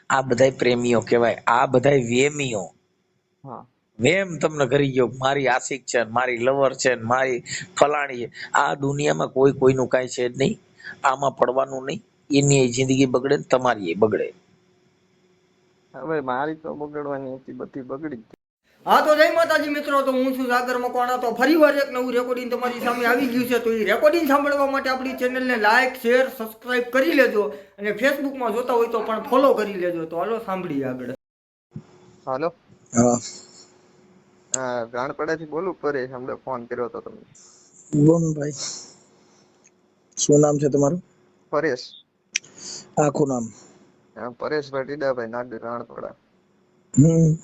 આ બધાય પ્રેમીઓ કહેવાય, આ બધાય વેમીઓ. હા વેમ તમને કરી ગયો, મારી આશિક છે ને મારી લવર છે ને મારી ફલાણી છે. આ દુનિયામાં કોઈ કોઈનું કાંઈ છે જ નહીં. આમાં પડવાનું નહીં. એની જિંદગી બગડે ને તમારી એ બગડે. હવે મારી તો બગડવાની હતી, બધી બગડી જ. હા તો જય માતાજી મિત્રો, તો હું છું સાગર મકવાણા. તો ફરીવાર એક નવું રેકોર્ડિંગ તમારી સામે આવી ગયું છે. તો એ રેકોર્ડિંગ સાંભળવા માટે આપણી ચેનલને લાઈક શેર સબસ્ક્રાઇબ કરી લેજો, અને ફેસબુકમાં જોતા હોય તો પણ ફોલો કરી લેજો. તો હાલો સાંભળીએ આગળ. હાલો, હા રાણપડાથી બોલું પરેશ, હમણાં ફોન કર્યો હતો તમને. બોલ ભાઈ, શું નામ છે તમારું? પરેશ, આખું નામ? પરેશભાઈ ટીડાભાઈ, નાગર, રાણપડા. હમ,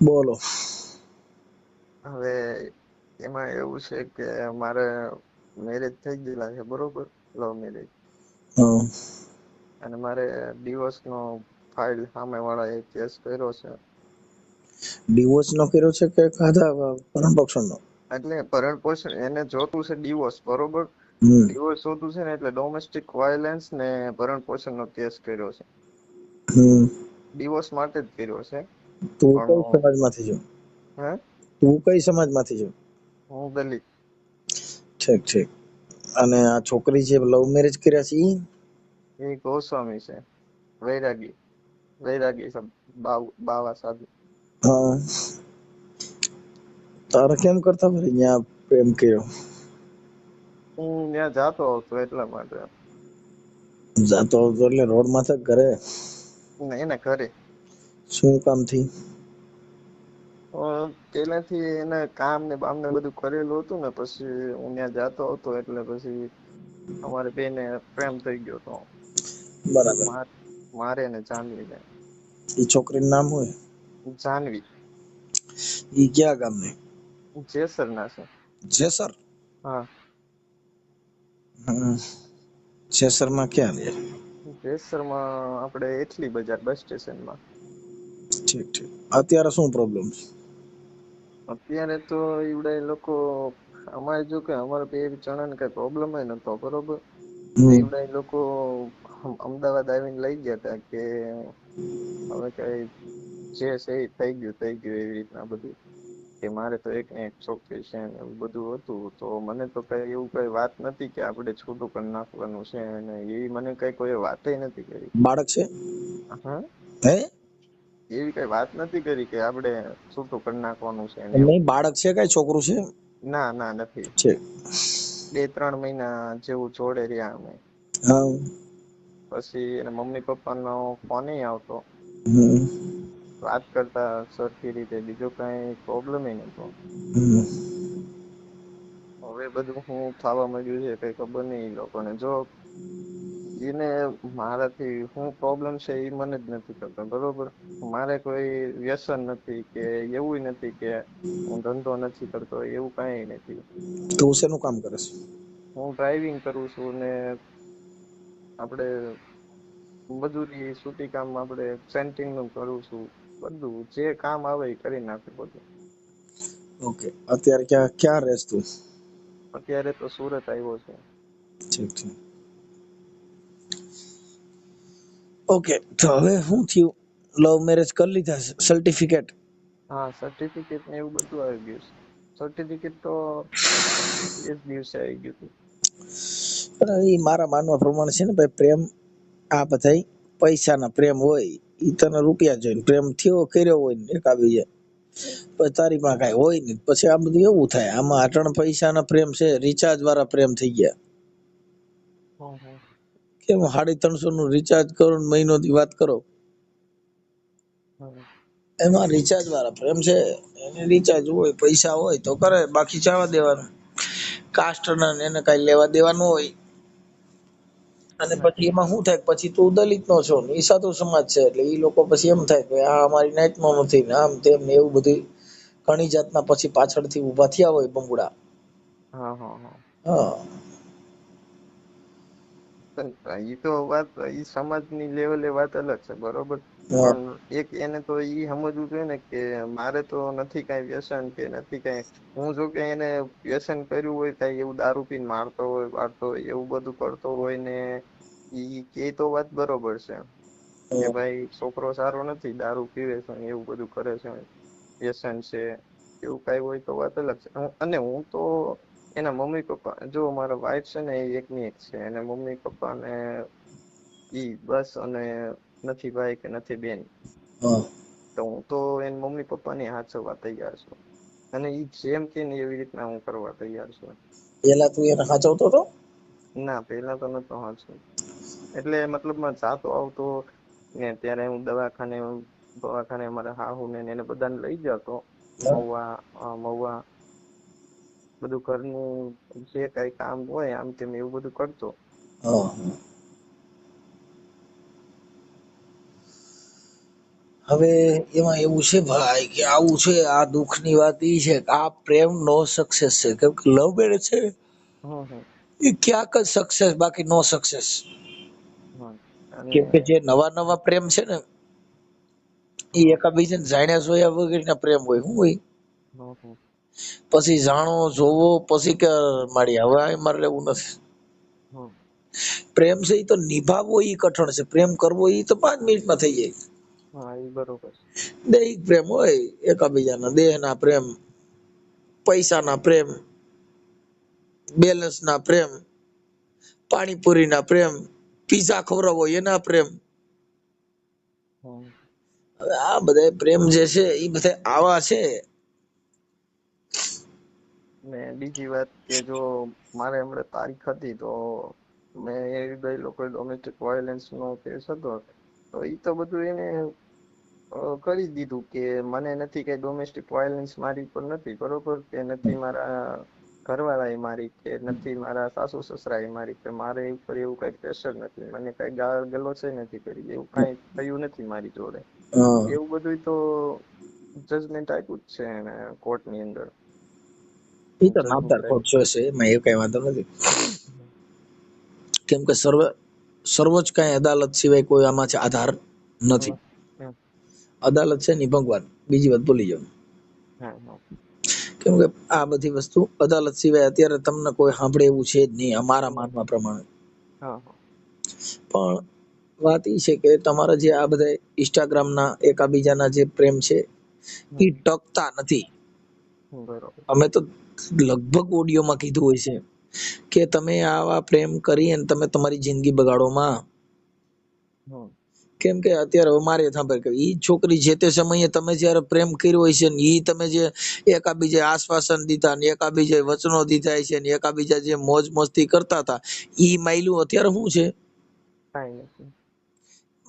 બોલો. હવે એમાં એવું છે કે મારે મેરેજ થઈ ગયેલા છે, બરોબર, લવ મેરેજ. હા, અને મારે ડિવોર્સ નો ફાઇલ સામે વાળા એ કેસ કર્યો છે. ડિવોર્સ નો કર્યો છે કે કાધા ભરણ પોષણ નો? એટલે ભરણ પોષણ એને જોતું છે ડિવોર્સ, બરોબર. હમ ડિવોર્સ જોતું છે ને, એટલે ડોમેસ્ટિક વાયલન્સ ને ભરણ પોષણ નો કેસ કર્યો છે. હમ. ડિવોર્સ માટે જ કર્યો છે. તું કઈ પણ સમાજમાંથી છો? હે, તું કઈ સમાજમાંથી છો? હું દલિત. ઠીક ઠીક. અને આ છોકરી જે લવ મેરેજ કર્યા છે ઈ? એ ગોસ્વામી છે, વૈરાગી, વૈરાગી બાવા સાધુ. હા. તારે કેમ કરતા ફરી અહીંયા પ્રેમ કર્યો? હું ત્યાં જાતો હતો એટલા માટે. જાતો હતો એટલે રોડ માથે ઘરે? એના ઘરે. શું કામ થી? પેલાથી એને કામ ને બામ ને બધું કરેલું હતું ને, પછી હું ત્યાં જાતો હતો એટલે પછી અમારે બેને પ્રેમ થઈ ગયો હતો. બરાબર. મારે ને જાનવી ને. ઈ છોકરીનું નામ હોય? જાનવી. ઈ ક્યાં ગામની? જેસર ના છે. જેસર? હા. હમ. જેસર માં ક્યાં રહે? જેસર માં આપણે એટલી બજાર બસ સ્ટેશન માં. ઠીક ઠીક. અત્યારે શું પ્રોબ્લેમ છે? અત્યારે તો એવડા લોકો અમારે, જો કે અમારે બે જણા ને કઈ પ્રોબ્લેમ નતો, બરોબર. હમ એવડા લોકો અમદાવાદ આવીને લઈ ગયા હતા કે હવે કઈ જે છે એ થઈ ગયું એવી રીતના બધું. કે મારે તો એક ને એક છોકરી છે ને એવું બધું હતું. તો મને તો કઈ એવું કઈ વાત નથી કે આપણે છૂટું કરી નાખવાનું છે, અને એવી મને કઈ કોઈ વાતે નથી કરી. બાળક છે? હા, હે? એવી કઈ વાત નથી કરી કે આપણે છૂટું કરી નાખવાનું છે ને એવું. નહીં, બાળક છે? કઈ છોકરું છે? ના ના, નથી. છે. 2-3 મહિના જેવું જોડે રહ્યા અમે. હા. પછી એના મમ્મી પપ્પાનો ફોન આવતો, હમ વાત કરતા સરખી રીતે, બીજો કઈ પ્રોબ્લેમ નતો. હમ. હવે બધું શું થવા માંડ્યું છે કઈ ખબર નઈ એ લોકોને. જો એને મારાથી શું પ્રોબ્લેમ છે એ મને જ નથી ખબર, બરોબર. મારે કોઈ વ્યસન નથી કે એવું નથી કે હું ધંધો નથી કરતો, એવું કઈ નથી. તું શેનું કામ કરે છે? હું ડ્રાઈવિંગ કરું છું ને આપણે મજૂરી સૂટી કામ આપણે સેન્ટિંગ નું કરું છું. બધું જે કામ આવે એ કરી નાખું બધું. ઓકે. અત્યારે ક્યાં રહેસ તું? અત્યારે તો સુરત આવ્યો છે. ઠીક છે. ઓકે. તો હવે શું થયું? લવ મેરેજ કરી લીધા, સર્ટિફિકેટ? હા, સર્ટિફિકેટ ને એવું બધું આવી ગયું છે. સર્ટિફિકેટ તો એ જ દિવસે આવી ગયું હતું. એ મારા માનવા પ્રમાણે છે ને ભાઈ, પ્રેમ આ બધા પૈસાના પ્રેમ હોય. ઈ તને રૂપિયા જોઈને પ્રેમ થયો કર્યો હોય ને એક આવી જાય, પછી તારી પાસે કઈ હોય ને પછી આ બધું એવું થાય. આમાં અટણ પૈસાના પ્રેમ છે, રિચાર્જ વાળા પ્રેમ થઈ ગયા. હમ હમ. કેમ 350 નું રિચાર્જ કરો ને મહિનો થી વાત કરો, હમ. એમાં રિચાર્જ વાળા પ્રેમ છે. એને રિચાર્જ હોય, પૈસા હોય તો કરે, બાકી જવા દેવાનું. કાસ્ટ ના એને કઈ લેવા દેવાનું હોય. અને પછી એમાં શું થાય, પછી તું દલિત નો છો ને ઈ સાધુ સમાજ છે, એટલે ઈ લોકો પછી એમ થાય કે આ અમારી નાઈટ નો નથી ને આમ તેમ ને એવું બધું ઘણી જાતના પછી પાછળથી ઉભા થયા હોય બંગુડા. હા હા હા. હા. એ તો વાત, એ સમાજની લેવલે વાત અલગ છે, બરોબર. હા પણ એક એને તો ઈ સમજવું જોઈએ ને કે મારે તો નથી કઈ વ્યસન કે નથી કઈ. હું જો કે એને વ્યસન કર્યું હોય, કઈ એવું દારૂ પીને મારતો હોય, વાળતો હોય, એવું બધું કરતો હોય ને ઈ કે તો વાત બરોબર છે. કે ભાઈ છોકરો સારો નથી, દારૂ પીવે છે ને એવું બધું કરે છે, વ્યસન છે, એવું કઈ હોય તો વાત અલગ છે. અને હું તો એના મમ્મી પપ્પા, જો મારા વાઈફ છે ને એ એકની એક છે, અને મમ્મી પપ્પા ને ઈ બસ, અને નથી ભાઈ કે નથી બેન, હા. તો હું તો એના મમ્મી પપ્પાની હાચવવા તૈયાર છું, અને ઈ જેમ કે ને એવી રીતના હું કરવા તૈયાર છું. પેલા તું એને સાચવતો હતો? ના, પેલા તો નતો હાચવતો, એટલે મતલબમાં જાતો આવતો ને ત્યારે હું દવાખાને મારા હાહુ ને એને બધાને લઈ જતો મહુવા, બધું ઘરનું જે કઈ કામ હોય આમ તેમ એવું બધું કરતો. હા. હવે એમાં એવું છે ભાઈ કે આવું છે, આ દુઃખની વાત એ છે કે આ પ્રેમ નો સક્સેસ છે, કેમ કે લવ મેરેજ છે હમ એ ક્યાંક જ સક્સેસ, બાકી નો સક્સેસ. હમ અને કેમ કે જે નવા નવા પ્રેમ છે ને એ હમ એકાબીજાને જાણ્યા જોયા વગરના પ્રેમ હોય. શું હોય? હમ પછી જાણો જોવો પછી કે મારી હવે મારે લેવું નથી. હમ પ્રેમ છે એ તો નિભાવવો એ કઠણ છે, પ્રેમ કરવો એ તો 5 મિનિટમાં થઈ જાય. હા, એ બરોબર. દૈહિક પ્રેમ હોય, એકાબીજાના દેહના પ્રેમ, પૈસાના પ્રેમ, બેલેન્સ ના પ્રેમ, પાણીપુરી ના પ્રેમ, પીઝા ખવડાવો એના પ્રેમ. હમ હવે આ બધા પ્રેમ જે છે એ બધા આવા છે. ને બીજી વાત કે જો મારે હમણાં તારીખ હતી તો મેં એ લોકો ડોમેસ્ટિક વાયોલન્સ નો કેસ હતો, તો એ તો બધું એને કરી દીધું કે મને નથી કે ડોમેસ્ટિક વાયોલન્સ મારી પર નથી, બરોબર, કે નથી મારા ઘરવાળા એ મારી, કે નથી મારા સાસુ સસરા એ મારી, કે મારે ઉપર એવું કઈ પ્રેશર નથી, મને કઈ ગાળ ગલોચ નથી કરી, એવું કઈ થયું નથી મારી જોડે. હા, એવું બધું તો જજમેન્ટ આપ્યું જ છે એને કોર્ટની અંદર. એ તો નામદાર જજમેન્ટ કોર્ટ આપ્યું. છે, એમાં એ કઈ વાંધો નથી. કેમ કે સર્વોચ્ચ કઈ અદાલત સિવાય કોઈ આમાં છે આધાર નથી. હમ હમ અદાલત છે ને ભગવાન, બીજી વાત ભૂલી જાઓ. હા હા કેમ કે આ બધી વસ્તુ અદાલત સિવાય અત્યારે તમને કોઈ સાંભળે એવું છે જ નહીં, અમારા હમ માનવા પ્રમાણે. હા હા પણ વાત એ છે કે તમારા જે આ બધા ઇન્સ્ટાગ્રામના એકાબીજાના જે પ્રેમ છે એ હમ ટકતા નથી. બરોબર. અમે તો લગભગ ઓડિયોમાં કીધું હોય છે કે તમે આવા પ્રેમ કરી અને તમે તમારી જિંદગી બગાડોમાં. હમ કેમ કે અત્યારે મારે સાંભળ કે ઈ છોકરી જે તે સમયે તમે જયારે પ્રેમ કર્યો હોય છે ને ઈ તમે જે એકાબીજા આશ્વાસન દીધા ને એકાબીજા વચનો દીધા છે ને એકાબીજા જે મોજ મસ્તી કરતા હતા, ઈ માયલું અત્યારે શું છે? કાંઈ નથી.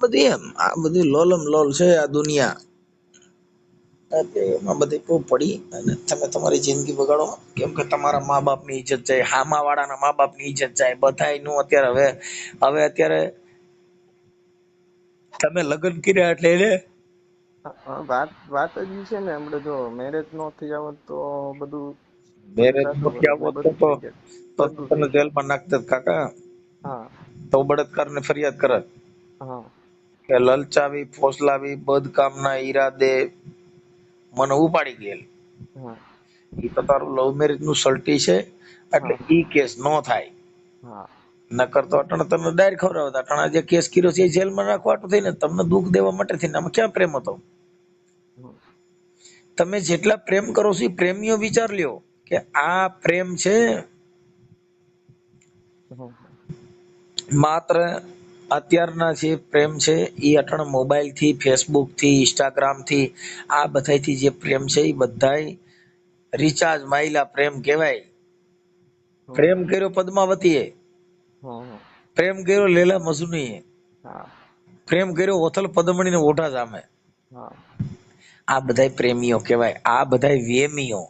બધી એમ આ બધી લોલમ લોલ છે આ દુનિયા. એટલે એમાં બધી પડી અને તમે તમારી જિંદગી બગાડો. કેમ કે તમારા મા બાપ ની ઈજ્જત જાય, હામા વાળાના મા બાપ ની ઈજ્જત જાય, બધા નું અત્યારે હવે અત્યારે તમે લગ્ન કર્યા એટલે એને વાત જ ઈ છે ને, હમણાં જો મેરેજ નો થઈ આવત તો બધું બધું મેરેજ જાતું નથી હોત ને આવતો બધું થઈ જાય, તો બધું તને થઈ જાય. જેલમાં નાખતા કાકા. હા તો બળાત્કાર ને ફરિયાદ કરે હા કે લલચાવી ફોસલાવી બદકામના ઈરાદે મને ઉપાડી ગયેલ. હા એ તો તારું લવ મેરેજ નું સલટી છે, એટલે હા ઈ કેસ નો થાય. હા નકર તો અટણ તમને ડાયર ખવડાવતા, અટણા જે કેસ કર્યો છે એ જેલમાં નાખવાટું થઈને તમને દુઃખ દેવા માટે થઈને આમાં ક્યાં પ્રેમ હતો? હમ તમે જેટલા પ્રેમ કરો છો એ પ્રેમીઓ વિચાર લ્યો કે આ પ્રેમ છે હમ માત્ર અત્યારના જે પ્રેમ છે એ અટણ મોબાઈલ થી, ફેસબુક થી, ઇન્સ્ટાગ્રામ થી, આ બધાથી જે પ્રેમ છે એ બધાય રિચાર્જ માયલા પ્રેમ કેવાય. હમ પ્રેમ કર્યો પદ્માવતી એ, હમ પ્રેમ કર્યો લેલા મજનુ એ, હા પ્રેમ કર્યો ઓથલ પદમણીને ઓઢા સામે. હા આ બધા પ્રેમીઓ કેવાય, આ બધા વેમીઓ.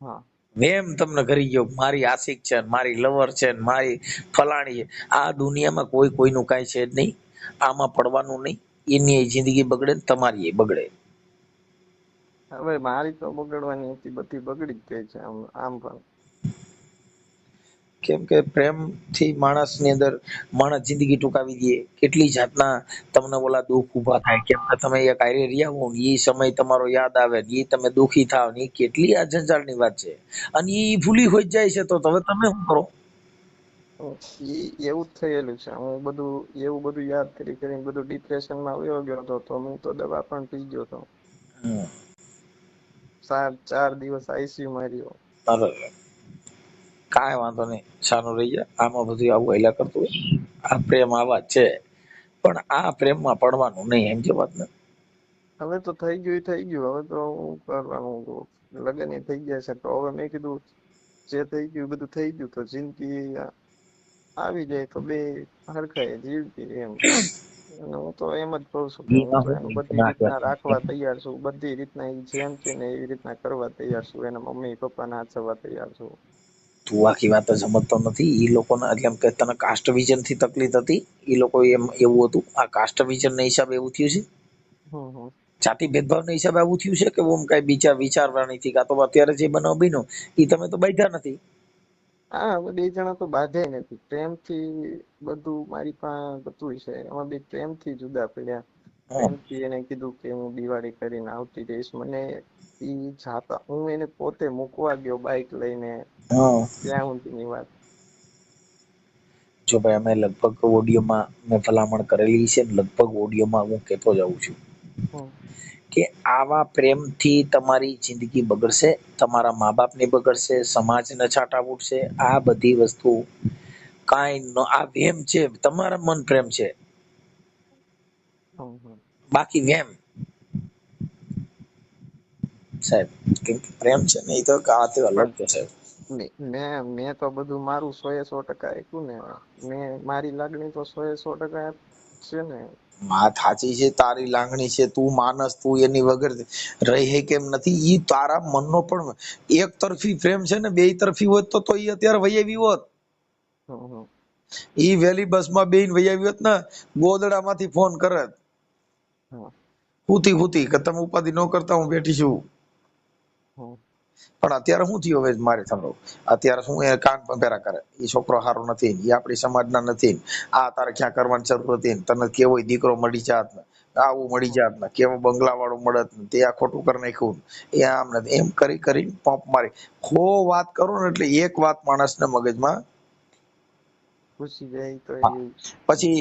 હા વેમ તમને કરી ગયો મારી આશિક છે, મારી લવર છે, મારી ફલાણી છે. આ દુનિયામાં કોઈ કોઈનું કઈ છે જ નહીં. આમાં પડવાનું નહીં. એની એ જિંદગી બગડે ને તમારી એ બગડે. હવે મારી તો બગડવાની હતી, બધી બગડી જ ગઈ છે આમ પણ. કેમ કે પ્રેમ થી માણસ ની અંદર માણસ જિંદગી ટૂંકાવી દે, કેટલી જાતના તમને ઓલા દુઃખ ઉભા થાય. કેમ કે તમે એક હારે રહ્યા હો ને એ સમય તમારો યાદ આવે, એ તમે દુઃખી થાવ ને, કેટલી આ જંજાળ ની વાત છે. અને ઈ ભૂલી હોઈ જાય છે તો તમે શું કરો? એવું જ થયેલું છે. હું એવું બધું યાદ કરીને બધું ડિપ્રેશનમાં વયો ગયો હતો. તો હું તો દવા પણ પી ગયો હતો. હમ. 4 દિવસ આઈસીયુ માં રહ્યો. અરે કાંઈ વાંધો નહીં, સાનું રહી જાય. આમાં બધું આવું હાલ્યા કરતું હોય. આ પ્રેમ આવા જ છે, પણ આ પ્રેમમાં પડવાનું નહીં, એમ જે વાત ને. હવે તો થઈ ગયું એ થઈ ગયું. હવે તો હું કરવાનું, લગ્ન એ થઈ ગયા છે. તો હવે મેં કીધું જે થઈ ગયું એ બધું થઈ ગયું. તો જિંદગી આવી જાય તો બે હરખાઈ જીવતી એમ. અને હું તો એમ જ કહું છું કે હું તો એનું બધી રીતના રાખવા તૈયાર છું. બધી રીતના એ જેમ કે ને એવી રીતના કરવા તૈયાર છું. એના મમ્મી પપ્પાને હાચવવા તૈયાર છું. તું આખી વાત જ સમજતો નથી. ઈ લોકોને એટલે એમ કે તને કાસ્ટ વિઝન થી તકલીફ હતી, ઈ લોકો એમ એવું હતું. આ કાસ્ટ વિઝન ના હિસાબે એવું થયું છે, હમ હમ જાતિ ભેદભાવ ના હિસાબે આવું થયું છે, કે ઓમ કઈ બીજા વિચારવાની થી કાં તો અત્યારે જે બનાવ બન્યો ઈ તમે તો બાંધ્યા નથી. હા, અમે 2 જણા તો બાંધે નથી. પ્રેમથી બધું મારી પાસે બધું છે. એમાં બે પ્રેમથી જુદા પડ્યા. પ્રેમથી એને કીધું કે હું દિવાળી કરીને આવતી રહીશ. મને ઈ જાતા હું એને પોતે મૂકવા ગયો બાઇક લઈને, હા, ત્યાં સુધીની વાત. જો ભાઈ અમે લગભગ ઓડિયોમાં મેં ભલામણ કરેલી છે, લગભગ ઓડિયોમાં હું કહેતો જાઉં છું હમ કે આવા પ્રેમથી તમારી જિંદગી બગડશે, તમારા મા બાપની બગડશે, સમાજને છાંટા ઉડશે. આ બધી વસ્તુ કાંઈ ન, આ વેમ છે, તમારા મન પ્રેમ છે, હમ હમ બાકી વેમ સાહેબ. કેમ કે પ્રેમ છે ને એ તો વાત અલગ છે સાહેબ. મેં તો બધું મારું 100% આપ્યું ને. મેં મારી લાગણી તો 100% છે ને. વાત સાચી છે, તારી લાગણી છે, તું માનસ, તું એની વગર રહી કેમ નથી. ઈ તારા મનનો પણ એક તરફી પ્રેમ છે ને, બે તરફી હોત તો ઈ અત્યારે વૈયાવી હોત. હમ હમ ઈ વહેલી બસમાં બેહીને વૈયાવી હોત ને, ગોદડામાંથી ફોન કરત હમ હુતી હુતી કે તમે ઉપાધિ ન કરતા, હું બેઠી છું. હમ પણ અત્યારે શું થયું હવે મારે સાંભળો. અત્યારે શું એ કાન પંપેરા કરે, એ છોકરો સારો નથી, એ આપણી સમાજના નથી, આ તારે ક્યાં કરવાની જરૂર હતી, તને કેવો દીકરો મળી જાત ને, આવું મળી જાત ને, કેવો બંગલા વાળું મળત ને, તે આ ખોટું કરી નાખ્યું એ આમ નથી, એમ કરી કરી પંપ મારી વાત કરો ને. એટલે એક વાત માણસને મગજમાં ઘૂસી જાય તો હા. એવું. પછી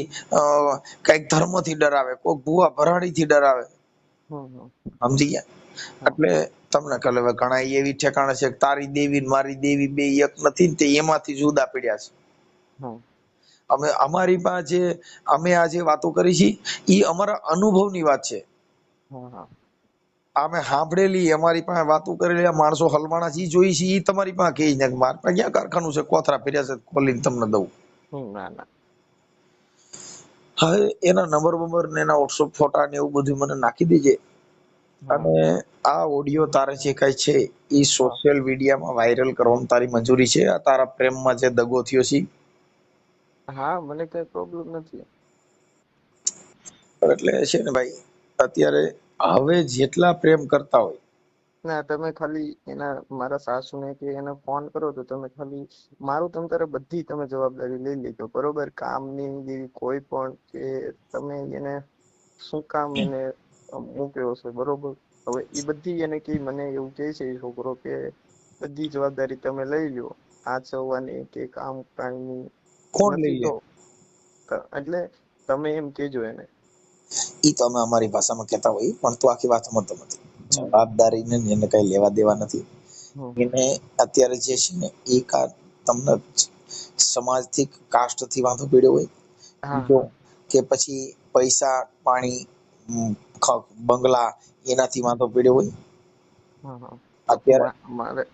કઈક ધર્મ થી ડરાવે, કોઈક ભૂવા ભરાડી થી ડરાવે, હમ હમ સમજી ગયા. હમ એટલે તમને કહે હવે ઘણા એવી ઠેકાણે છે કે તારી દેવી ને મારી દેવી બે એક નથી ને, તે એમાંથી જુદા પડ્યા છે. હમ અમે અમારી પાસે અમે આજે વાતો કરી છે, એ અમારા અનુભવની વાત છે. હા હા અમે સાંભળેલી, અમારી પાસે વાતો કરેલી, આ માણસો હલવાણા છે જોઈ છે, એ તમારી પાસે કહી ને મારે પાસે ક્યાં કારખાનું છે, કોથરા ફેર્યા છે ખોલીને તમને દઉં. ના ના. હવે એના નંબર બંબર ને એના વોટ્સઅપ ફોટા ને એવું બધું મને નાખી દેજે. હા અને આ ઓડિયો તારે જે કઈ છે એ હા સોશિયલ મીડિયામાં વાયરલ કરવાની તારી મંજૂરી છે? આ તારા પ્રેમમાં જે દગો થયો છે હા, મને કઈ પ્રોબ્લેમ નથી. એટલે છે ને ભાઈ, અત્યારે હવે જેટલા પ્રેમ કરતા હોય, ના, તમે ખાલી મારા સાસુને કે એને ફોન કરો તો તમે ખાલી મારું તમ તારે બધી તમે જવાબદારી લઈ લેજો, બરોબર? કામની જેવી કોઈ પણ કે તમે એને શું કામ એને મૂક્યો છે, બરોબર? હવે એ બધી એને કે મને એવું કહે છે એ છોકરો કે બધી જવાબદારી તમે લઈ લો, સાચવવાની કે કામ કાજની કોણ લઈ નથી. લે? તો એટલે તમે એમ કેજો એને. ઈ તો અમે અમારી ભાષામાં કહેતા હોય, પણ તું આખી વાત સમજતો નથી. હમ જવાબદારી ને એને કઈ લેવા દેવા નથી. હમ એને અત્યારે જે છે ને એ તમને સમાજથી, કાસ્ટથી વાંધો પીડ્યો હોય, હા બીજો હા કે પછી પૈસા પાણી બંગલા એનાથી વાંધો પીડ્યો હોય હા હા તો અત્યારે.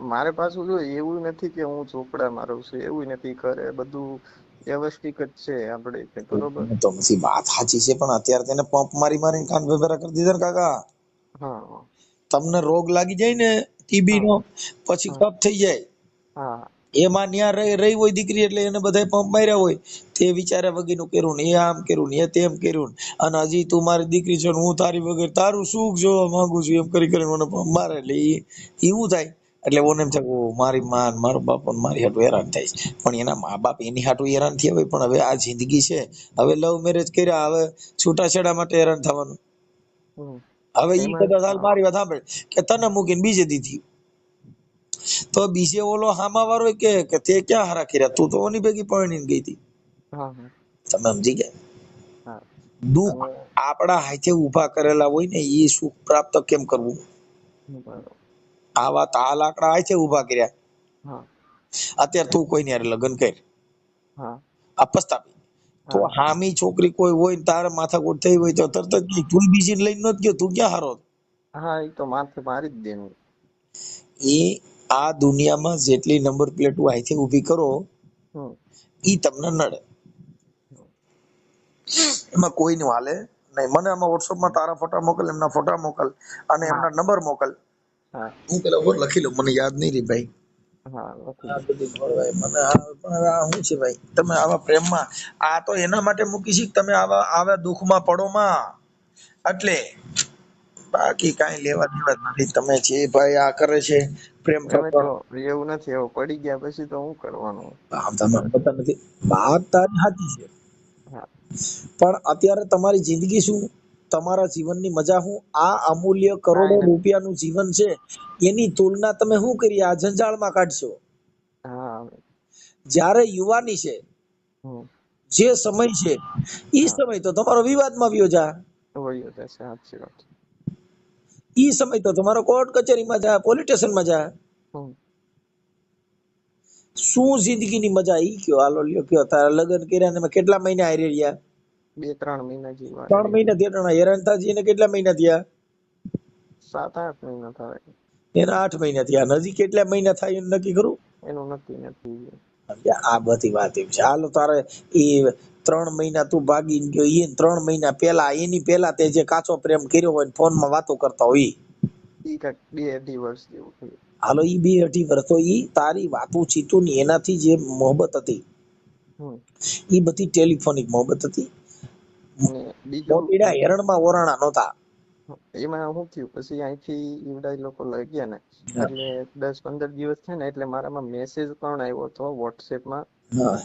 મારે પાછું જો એવું નથી કે હું ઝોપડામાં રહું છું, એવું નથી. કરે બધું વ્યવસ્થિત જ છે આપણે, બરોબર? તો પછી વાત સાચી છે, પણ અત્યારે તેને પંપ મારી મારીને કાન ભેભેરા કરી દીધા ને કાકા. હા તમને રોગ લાગી જાય ને ટીબી નો, હા પછી હા કફ થઈ જાય, હા એમાં ન્યા રહી હોય દીકરી, એટલે એને બધા પંપ માર્યા હોય, તે વિચારે વગીનું કર્યું ને, એ આમ કર્યું ને, એ તેમ કર્યું ને, અને હજી તું મારી દીકરી છે, હું તારી વગર તારું સુખ જોવા માંગુ છું, એમ કરી કરીને મને પંપ મારે. એટલે એવું થાય. એટલે ઓને એમ છે મારી માં, મારો બાપ મારી હાટુ હેરાન થાય છે, પણ એના મા બાપ એની હાટુ હેરાન થયા હોય, પણ હવે આ જિંદગી છે, હવે લવ મેરેજ કર્યા, હવે છૂટાછેડા માટે હેરાન થવાનું. હમ હવે ઈ એમાં કદાચ હાલ મારી વાત સાંભળે કે તને મૂકીને બીજે દીધી, તો બીજે ઓલો હામા વાળો કે તે ક્યાં હારા કર્યા, તું તો ઓની ભેગી પરણીને ગઈ હતી. હા હા તમે સમજી ગયા? હા દુઃખ અને આપણા હાથે ઉભા કરેલા હોય ને એ સુખ પ્રાપ્ત કેમ કરવું? બરોબર. આ વાત આ લાકડા હાથે ઉભા કર્યા. હા અત્યારે તું કોઈની હારે લગ્ન કર, હા આ પસ્તાવી. તો હા હામી છોકરી કોઈ હોય ને તારે માથાકૂટ થઈ હોય તો તરત જ તું બીજી લઈને નત ગયો, તું ક્યાં હારો? હા એ તો માથે મારી જ દેનું. એ આ દુનિયામાં જેટલી નંબર પ્લેટો અહીંથી ઊભી કરો હમ ઈ તમને નડે. એમાં કોઈનું હાલે નહીં. મને આમાં વોટ્સઅપમાં તારા ફોટા મોકલ, એમના ફોટા મોકલ અને હા એમના નંબર મોકલ. હા હું પેલા ઉપર લખી લઉં, મને યાદ નહીં રહી ભાઈ. હા લખી આ દો. બધી ખોળવાય મને. પણ હવે આ શું છે ભાઈ, તમે આવા પ્રેમમાં, આ તો એના માટે મૂકી છે કે તમે આવા આવા દુઃખમાં પડો માં, એટલે બાકી કાંઈ લેવા દેવા જ નથી. તમે જે ભાઈ આ કરે છે પ્રેમ એમે તો પ્રકરણ, એવું નથી, એવું પડી ગયા પછી તો શું કરવાનું? આમ તમે સમજતા નથી. વાત તારી સાચી છે, હા પણ અત્યારે તમારી જિંદગી શું, તમારા જીવનની મજા શું? આ અમૂલ્ય કરોડો કાંઈ નથી. રૂપિયાનું જીવન છે, એની તુલના તમે શું કરી આ જંજાળમાં કાઢશો? હા જ્યારે યુવાની છે, હમ જે સમય છે, ઈ હા સમય તો તમારો વિવાદમાં વયો જા, વયો જશે. સાચી વાત. ઈ સમય તો તમારો કોર્ટ કચેરીમાં જા, પોલીસ સ્ટેશનમાં જા. હમ શું જિંદગીની મજા ઈ કયો? હાલો લ્યો કયો. તારા લગ્ન કર્યા ને એમાં કેટલા મહિના હારે રહ્યા? 2-3 મહિના જેવા 3 રહ્યા. મહિના થયા. હેરાન થાજી ને કેટલા મહિના થયા? 7-8 મહિના થાય. એના 8 મહિના થયા. હજી કેટલા મહિના થાય એનું નક્કી કરું? એનું નક્કી નથી. આ બધી વાત એમ છે. હાલો તારે એ 3 મહિના તું ભાગીને ગયો, એ 3 મહિના પહેલા એની પહેલા તે જે કાચો પ્રેમ કર્યો હોય ફોનમાં વાતો કરતા હોય, ઈ કાંઈક 2-2.5 વર્ષ જેવું થયું. હાલો ઈ 2-2.5 વર્ષ તો ઈ તારી વાતું ચીતું ની એનાથી જે મોહબ્બત હતી હમ ઈ બધી ટેલિફોનિક મોહબ્બત હતી. અને બીજું મોતીડા હેરણમાં ઓરાણા નહોતા. એમાં શું થયું પછી અહીંથી ઈવડા ઈ લોકો લઈ ગયા ને એટલે 10-15 દિવસ થયા ને એટલે મારામાં મેસેજ પણ આવ્યો હતો વોટ્સએપમાં હા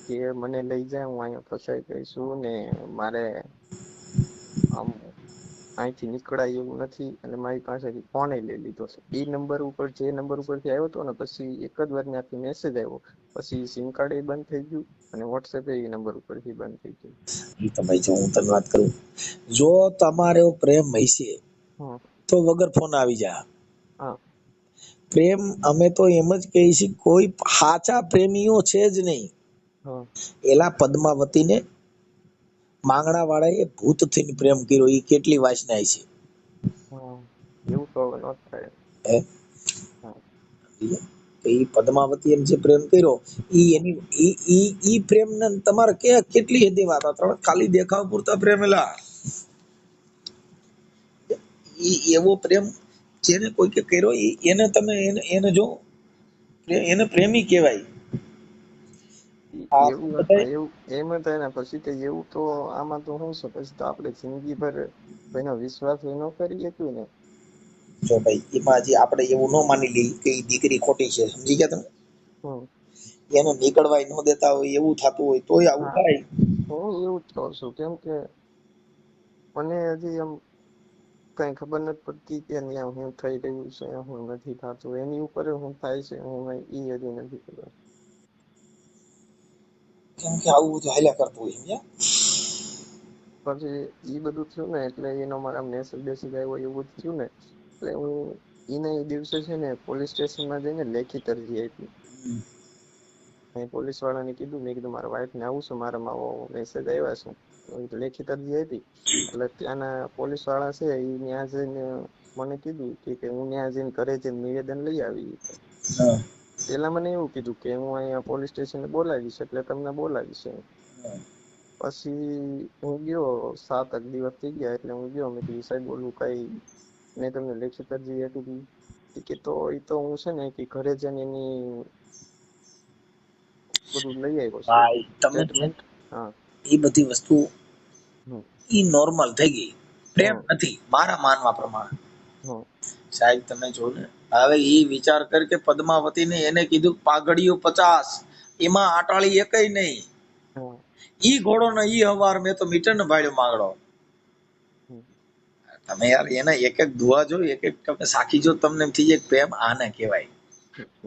કે મને લઈ જાય, હું અહીંયા ફસાઈ ગઈ છું ને મારે આમ અહીંથી નીકળાય એવું નથી. અને મારી પાસેથી ફોન લઈ લીધો છે. એ નંબર ઉપર જે નંબર ઉપરથી આવ્યો હતો ને પછી એક જ વાર ત્યાંથી મેસેજ આવ્યો, પછી સિમ કાર્ડ એ બંધ થઈ ગયું અને વોટ્સએપ એ નંબર ઉપરથી બંધ થઈ ગયું. ઈ તમે જો હું તને વાત કરું, જો તમારો પ્રેમ હશે હા તો વગર ફોન આવી જા. હા પ્રેમ અમે તો એમ જ કહીએ છીએ, કોઈ સાચા પ્રેમીઓ છે જ નહીં. હા એલા પદ્માવતીને માંગણા વાળાએ ભૂત થઈને પ્રેમ કર્યો, એ કેટલી વાસનાય છે. હા એવું તો હવે ન થાય. હે હા એ પદ્માવતી એમ જે પ્રેમ કર્યો ઈ હા એની ઈ પ્રેમ ને તમારે કે કેટલી હદે વાત ખાલી દેખાવ પૂરતા પ્રેમેલા. ઈ એવો પ્રેમ જેને કોઈ કે કર્યો એને તમે એને જો એને પ્રેમી કહેવાય. આ એવું બધા એવું એમ થાય ને પછી કે એવું તો આમાં તો શું છે, પછી તો આપણે જિંદગીભર કોઈનો વિશ્વાસ ન કરી શકીએ ને. જો ભાઈ એમાં હજી આપણે એવું ન માની લઈએ કે ઈ દીકરી ખોટી છે, સમજી ગયા તમે? હમ એને નીકળવાય ન દેતા હોય એવું થતું હોય તોય આવું હા થાય. હું એવું જ કહું છું, કેમ કે મને હજી એમ કઈ ખબર નથી પડતી કે ત્યાં હું થઈ રહ્યું છે, હું નથી થતું, એની ઉપર હું થાય છે હું ઈ હજી નથી ખબર. કેમ કે આવું બધું હાલ્યા કરતું હોય સમજ્યા? પછી ઈ બધું થયું ને એટલે એનો મારા મેસેજ બેસેજ આવ્યો એવું બધું થયું ને એટલે હું ઈને એ દિવસે છે ને પોલીસ સ્ટેશનમાં જઈને લેખિત અરજી આપી. મેં પોલીસ વાળાને કીધું, મેં કીધું મારા વાઈફ ને આવું છું, મારામાં આવો મેસેજ આવ્યા છે, લેખિત અરજી આપી. એટલે ત્યાંના પોલીસ વાળા છે એ ત્યાં જઈને મને કીધું કે હું ત્યાં જઈને ઘરે જઈને નિવેદન લઈ આવી. હા પેલા મને એવું કીધું કે હું અહીંયા પોલીસ સ્ટેશને બોલાવીશ એટલે તમને બોલાવીશ. પછી હું ગયો, 7-8 દિવસ થઈ ગયા એટલે હું ગયો, મેં કીધું સાહેબ બોલું કઈ મેં તમને લેખિત અરજી આપી હતી કે તો એ તો હું છે ને કે ઘરે જઈને એની બધું લઈ આવ્યો છું, ભાઈ તમે જો સ્ટેટમેન્ટ. હા એ બધી વસ્તુ હમ ઈ નોર્મલ થઈ ગઈ, પ્રેમ હમ નથી મારા માનવા પ્રમાણે. હમ સાહેબ તમે જો ને હવે ઈ વિચાર કર કે પદ્માવતીને એને કીધું પાઘડીઓ 50 એમાં આટાળી એકય નહીં. હમ ઈ ઘોડો ને ઈ હવાર મેં તો મીટર ને ભાડ્યો માંગડો. હમ તમે યાર એના એક એક દુઆ જો એક એક તમે સાખી જો તમને એમ થઈ જાય પ્રેમ આને કહેવાય.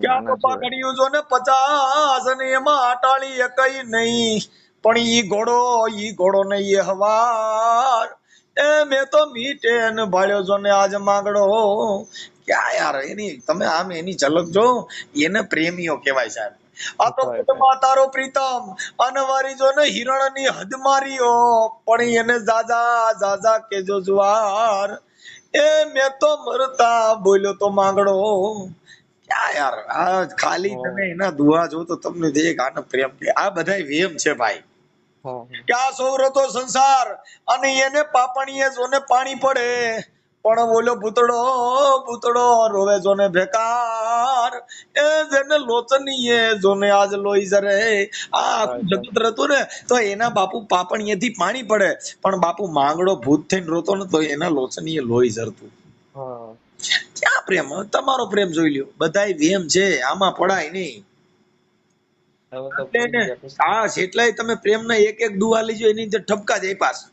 ક્યાં તો નાના જોડે. પાઘડિયું જો ને 50 અને એમાં અટાળી એકઈ નહીં, પણ ઈ ઘોડો ને એ હવાર, એ મેં તો મીટે ને ભાળ્યો જો ને આજ માંગડો. ક્યાં યાર એની તમે આમ એની ઝલક જો, એને પ્રેમીઓ કહેવાય સાહેબ. આ તો ભાઈ ભાઈ. કુટુંબમાં તારો પ્રીતમ અનવારી જો ને હિરણની હદ માર્યો, પણ એને જાજા જાજા કેજો જુવાર, એ મેં તો મરતા બોલ્યો તો માંગડો. ક્યાં યાર આ ખાલી તમે એના દુઆ જો તો તમને જે આનો પ્રેમ કે આ બધાય વેમ છે ભાઈ. હા કે આ સૌરતો સંસાર અને એને પાપણીએ જોને પાણી પડે, પણ બોલો ભૂતડો રોવે જોને બેકાર, એ જેને લોચનીએ જોને આજ લોહી જરે. આ આખું ભાઈ. જગત રહેતું ને તો એના બાપુ પાપણીએથી પાણી પડે, પણ બાપુ માંગડો ભૂત થઈને રોતો ને તો એના લોચનીએ લોહી ઝરતું. હા ક્યાં પ્રેમ? તમારો પ્રેમ જોઈ લ્યો, બધાય વેમ છે, આમાં પડાય નહીં. હવે તો એટલે પડી ને ગયા પછી. આ જેટલાય તમે પ્રેમના એક એક દુઆ લીજો એની અંદર ઠપકા જ આપ્યા છે.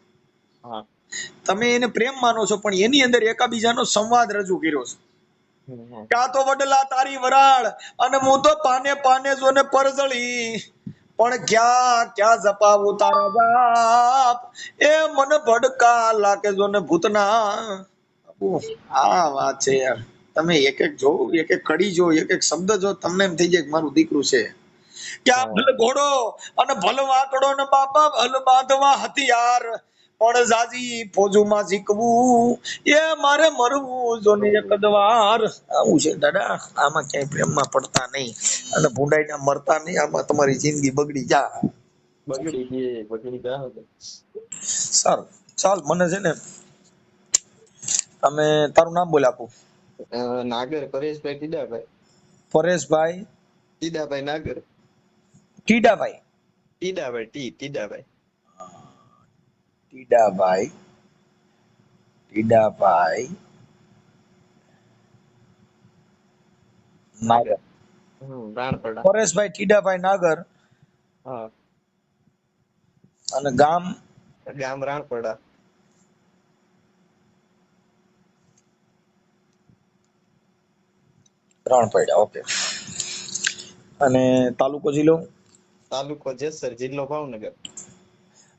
હા. તમે એને પ્રેમ માનો છો, પણ એની અંદર એકાબીજાનો સંવાદ રજૂ કર્યો છે. હમ. ક્યાં તો વડલા તારી વરાળ અને હું તો પાને પાને જોને પરજળી, પણ ક્યાં ક્યાં જપાવું તારા બાપ, એ મને ભડકા લાગે જોને ભૂતના. આ વાત છે યાર. તમે એક એક જો, એક એક કડી જો, એક એક શબ્દ જો, તમને એમ થઈ જાય કે મારું દીકરું છે. ક્યાં ભલ ઘોડો અને ભલ વાકડો ને બાપા ભલ બાંધવા હથિયાર, પણ જાજી ફોજુમાં શીખવું, એ મારે મરવું જો ને એક જ વાર. આવું છે દાદા, આમાં ક્યાંય પ્રેમમાં પડતા નહીં અને ભૂંડાઈના મરતા નહીં, આમાં તમારી જિંદગી બગડી જા. બગડી ગયા. સારું ચાલ, મને છે ને તમે તારું નામ બોલ આપું. નાગર પરેશભાઈ ટીડાભાઈ. પરેશભાઈ ટીડાભાઈ નાગર. ટીડાભાઈ. ટીડાભાઈ. ટીડાભાઈ ટીડાભાઈ નાગર. રાણપડા. પરેશભાઈ ટીડાભાઈ નાગર. હા. અને ગામ ગામ રાણપડા. રાણપડા. ઓકે. અને તાલુકો જિલ્લો તાલુકો જેસર, જિલ્લો ભાવનગર.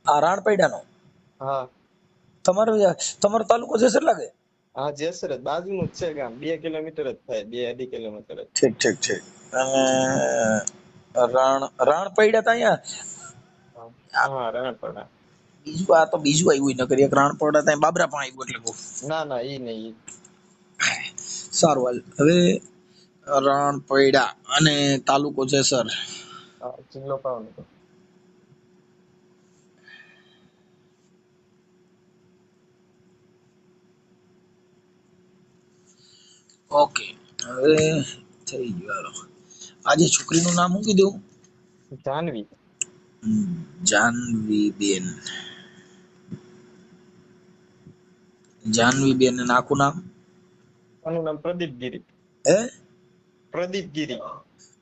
આ રાણપડાનો હા તમારો તાલુકો જેસર લાગે? હા જેસર જ બાજુનું જ છે ગામ, 2 કિલોમીટર જ થાય, 2-2.5 કિલોમીટર જ. ઠીક ઠીક ઠીક. અને રાણપડા તો અહીંયા હા રાણપડા. બીજું આ તો બીજું આવ્યું નગર, એક રાણપડા ત્યાં બાબરા પણ આવ્યું એટલે બહુ ના ઈ નહીં. સારું. હાલ હવે રાણપડા અને તાલુકો જેસર. જિલ્લો ભાવનગર. ઓકે. હવે થઈ ગયું. હાલો, આજે છોકરીનું નામ શું કીધું? જાનવી. જાનવીબેન. જાનવીબેન અને આખું નામ? આનું નામ પ્રદીપ ગીરી. હે? પ્રદીપ ગીરી.